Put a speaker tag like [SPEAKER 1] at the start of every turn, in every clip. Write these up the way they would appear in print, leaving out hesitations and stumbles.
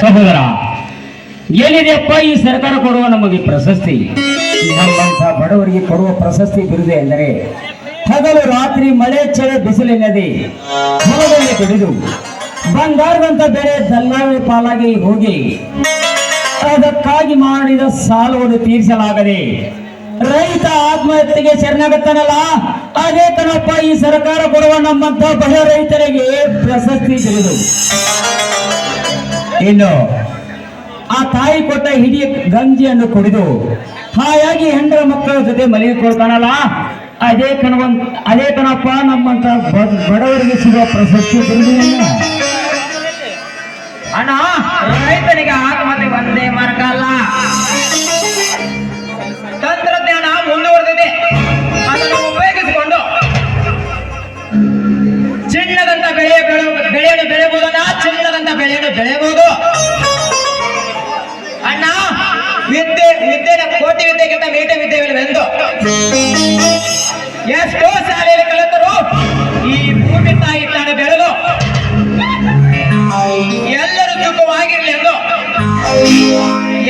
[SPEAKER 1] ಸಹೋದರ, ಏನಿದೆಯಪ್ಪ ಈ ಸರ್ಕಾರ ಕೊಡುವ ನಮಗೆ ಪ್ರಶಸ್ತಿ? ನಮ್ಮಂತ ಬಡವರಿಗೆ ಕೊಡುವ ಪ್ರಶಸ್ತಿ ಬಿರುದು ಎಂದರೆ ಹಗಲು ರಾತ್ರಿ ಮಳೆ ಚಳಿ ಬಿಸಿಲಿಲ್ಲದೆ ಹೊಲದಲ್ಲಿ ದುಡಿದು ಬಂಗಾರದಂತ ಬೆಳೆ ದಲ್ಲಾಳಿ ಪಾಲಾಗಿ ಹೋಗಿ ಅದಕ್ಕಾಗಿ ಮಾಡಿದ ಸಾಲವನ್ನು ತೀರಿಸಲಾಗದೆ ರೈತ ಆತ್ಮಹತ್ಯೆಗೆ ಶರಣಾಗತ್ತಾನಲ್ಲ, ಅದೇ ಕಣಪ್ಪ ಈ ಸರ್ಕಾರ ಕೊಡುವ ನಮ್ಮಂತ ಬಡ ರೈತರಿಗೆ ಪ್ರಶಸ್ತಿ ಬಿರುದು. ಇನ್ನು ಆ ತಾಯಿ ಕೊಟ್ಟ ಹಿಡಿಯ ಗಂಜಿಯನ್ನು ಕುಡಿದು ಹಾಯಾಗಿ ಹೆಂಡರ ಮಕ್ಕಳ ಜೊತೆ ಮಲಗಿಕೊಳ್ತಾನಲ್ಲ, ಅದೇ ಕಣಪ್ಪ ನಮ್ಮಂತ ಬಡವರಿಗೆ ಸಿಗುವ ಪ್ರಶಸ್ತಿ ಬಿರುದು.
[SPEAKER 2] ಅಣ್ಣ, ರೈತನಿಗೆ ಆತ್ಮಹತ್ಯೆ ಒಂದೇ ಮಾರ್ಗ ಅಲ್ಲ. ತಂತ್ರಜ್ಞಾನ ಮುಂದುವರೆದಿದೆ. ಅದನ್ನು ಉಪಯೋಗಿಸಿಕೊಂಡು ಚಿನ್ನದಂತ ಬೆಳೆಯನ್ನು ಬೆಳೆಯಬಹುದನ್ನ ಚಿನ್ನದಂತ ಬೆಳೆಯನ್ನು ಬೆಳೆಯಬಹುದು. ಅಣ್ಣ, ವಿದ್ಯೆನ ಕೋಟಿ ವಿದ್ಯೆಗಿಂತ ಮೇಟ ವಿದ್ಯೆವಿಲ್ಲವೆಂದು ಎಷ್ಟೋ ಶಾಲೆಯಲ್ಲಿ ಕಲಿತರು ಈ ಭೂಮಿ ತಾಯಿ ತಾನು ಬೆಳೆದು ಎಲ್ಲರೂ ಸುಖವಾಗಿರಲಿ ಎಂದು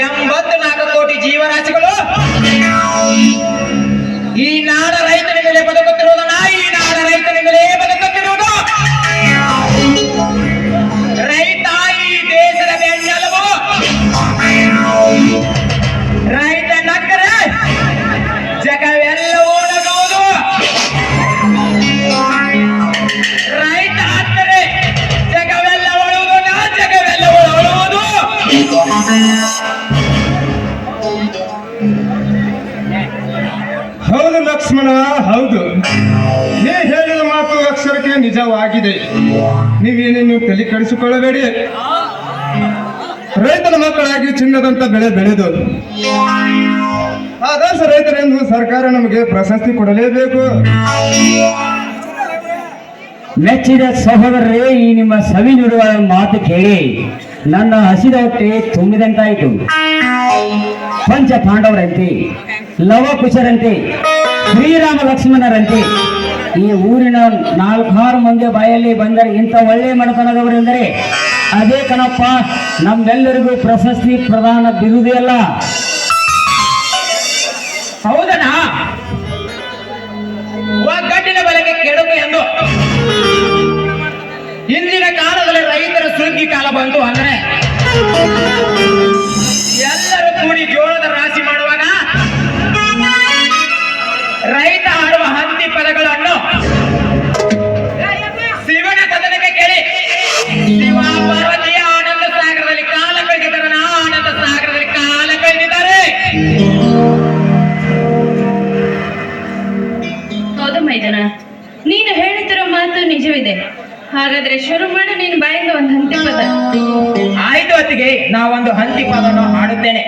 [SPEAKER 2] 84 ಕೋಟಿ ಜೀವರಾಶಿಗಳು ಈ ನಾಡ ರೈತನ ಮೇಲೆ ಬದುಕುತ್ತಿರುವುದನ್ನ ಈ ನಾಡ ರೈತನ ಮೇಲೆ ಬದುಕುತ್ತಿರುವುದು. ರೈತ ಈ ದೇಶದ ಬೆನ್ನೆಲುಬು. ರೈತ ನಕ್ಕರೆ ಜಗವೆಲ್ಲವೂ ನಗುವುದು. ರೈತ ಅಂದರೆ ಜಗವೆಲ್ಲ ಒಳುವುದು, ಜಗವೆಲ್ಲವೂ ಒಳುವುದು.
[SPEAKER 3] ಹೌದು ಲಕ್ಷ್ಮಣ, ಹೌದು. ನೀ ಹೇಳಿದ ಮಾತು ಅಕ್ಷರಕ್ಕೆ ನಿಜವಾಗಿದೆ. ನೀವೇನೇನು ತಲೆ ಕೆಡಿಸಿಕೊಳ್ಳಬೇಡಿ. ರೈತನ ಮಕ್ಕಳಾಗಿ ಚಿನ್ನದಂತ ಬೆಳೆ ಬೆಳೆದು ಆದರ್ಶ ರೈತರೆಂದು ಸರ್ಕಾರ ನಮಗೆ ಪ್ರಶಸ್ತಿ ಕೊಡಲೇಬೇಕು.
[SPEAKER 1] ಮೆಚ್ಚಿದ ಸಹೋದರರೇ, ಈ ನಿಮ್ಮ ಸವಿ ನುಡುವ ಮಾತು ಕೇಳಿ ನನ್ನ ಹಸಿದ ಹೊಟ್ಟೆ ತುಂಬಿದಂತಾಯಿತು. ಪಂಚ ಪಾಂಡವರಂತೆ, ಲವ ಕುಶರಂತೆ, ಶ್ರೀರಾಮ ಲಕ್ಷ್ಮಣರಂತೆ ಈ ಊರಿನ 4-6 ಮಂದಿ ಬಾಯಲ್ಲಿ ಬಂದರೆ ಇಂಥ ಒಳ್ಳೆ ಮನತನದವರೆಂದರೆ ಅದೇ ಕಣಪ್ಪ ನಮ್ಮೆಲ್ಲರಿಗೂ ಪ್ರಶಸ್ತಿ ಪ್ರದಾನ ಬಿರುದೇ ಅಲ್ಲ.
[SPEAKER 2] ಹೌದಣ್ಣ, ಒಗ್ಗಟ್ಟಿನ ಬಲಕ್ಕೆ ಕೆಡುಕು ಎಂದು ಹಿಂದಿನ ಕಾಲದಲ್ಲಿ ರೈತರ ಸುಗ್ಗಿ ಕಾಲ ಬಂತು ಅಂದ್ರೆ ಎಲ್ಲರೂ ಕೂಡಿ ಜೋಳದ ರಾಶಿ ಮಾಡುವಾಗ ರೈತ ಆಡುವ ಹಂತಿ ಪದಗಳನ್ನು ಶಿವನ ಕದನಕ್ಕೆ ಕೇಳಿ ಶಿವ ಪಾರ್ವತಿಯ ಆನಂದ ಸಾಗರದಲ್ಲಿ ಕಾಲ ಕಳೆದಿದ್ದಾರೆ. ಆನಂದ ಸಾಗರದಲ್ಲಿ ಕಾಲ ಕಳೆದಿದ್ದಾರೆ.
[SPEAKER 4] ಹೌದು ಮೈದನ, ನೀನು ಹೇಳುತ್ತಿರೋ ಮಾತು ನಿಜವಿದೆ. ಹಾಗಾದ್ರೆ ಶುರು ಮಾಡು ನಿನ್ನ ಬಾಯಿಂದ ಒಂದು ಹಂತಿ ಪದ.
[SPEAKER 2] ಆಯ್ತು ಹೊತ್ತಿಗೆ ನಾವೊಂದು ಹಂತಿ ಪದವನ್ನು ಹಾಡುತ್ತೇನೆ,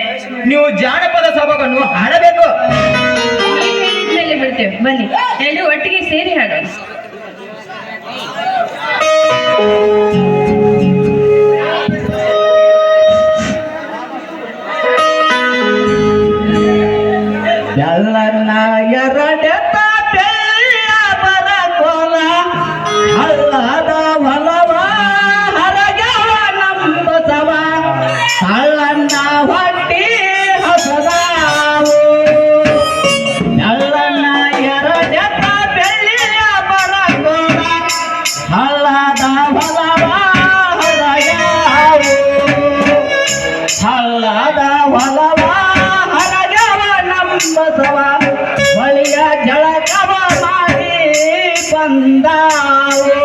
[SPEAKER 2] ನೀವು ಜಾನಪದ ಸೊಬಗನ್ನು ಹಾಡಬೇಕು.
[SPEAKER 4] ನೀವು ಹೇಳಿದ್ಮೇಲೆ ಬಿಡ್ತೇವೆ, ಬನ್ನಿ ಎಲ್ಲರೂ ಒಟ್ಟಿಗೆ ಸೇರಿ ಹಾಡೋಣ.
[SPEAKER 1] ಎಲ್ಲರನ್ನ ಎರಡೆತ್ತ ಬೆಳ್ಳಿಯ ಬರಕೋಲ ಹಳ್ಳದ ಹೊಲವ ಹರಗವ ನಂಬಸವ ಹಳ್ಳನ್ನ ಹೊಟ್ಟಿ ಹಸದಾವು. ಎಲ್ಲರನ್ನ ಎರಡೆತ್ತ ಬೆಳ್ಳಿಯ ಬರಕೋಲ ಹಳ್ಳದ ಹೊಲವ ಹರಗವು ಹಳ್ಳದ ಹೊಲವ ಬಸವ ಬಳಿಯ ಜಳಕವ ಮಾಡಿ ಬಂದಾವು.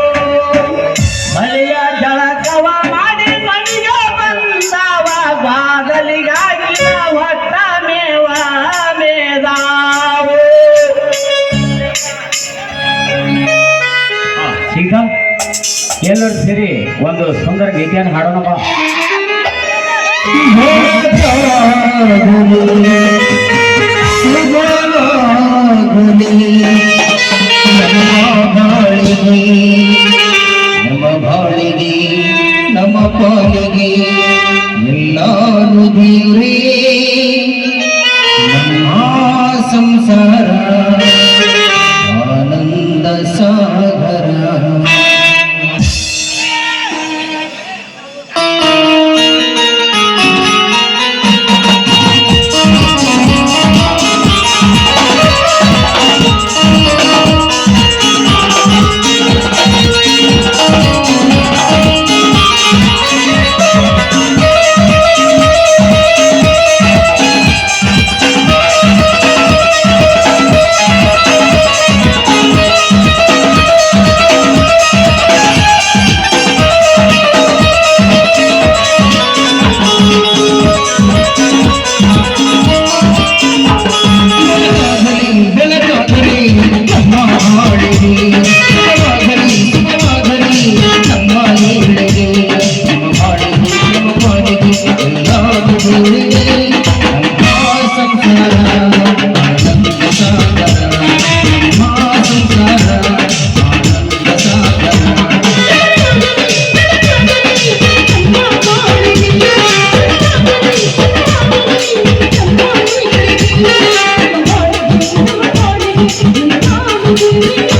[SPEAKER 1] ಬಳಿಯ ಜಳಕವ ಮಾಡಿ ಮನೆಗೆ ಬಂದಾವ. ಬಾಗಲಿಗಾಗಿ ಹೊಟ್ಟ ಮೇವ ಮೇದಾವು. ಈಗ ಎಲ್ಲರೂ ಸೇರಿ ಒಂದು ಸುಂದರ ಗೀತೆಯನ್ನು ಹಾಡೋಣಪ್ಪ.
[SPEAKER 5] ನಮ್ಮ ಬಾಳಿಗೆ ನಮ್ಮ ಪಾಲಿಗೆ ಎಲ್ಲರೂ ದೇವ್ರೇ ನಮ್ಮ ಸಂಸಾರ ಆನಂದ ಸಾಗರ.
[SPEAKER 4] ನಮ್ಮ ಬಾಳಿಗೆ, ನಮ್ಮ ಬಾಳಿಗೆ, ನಮ್ಮ ಬಾಳಿಗೆ.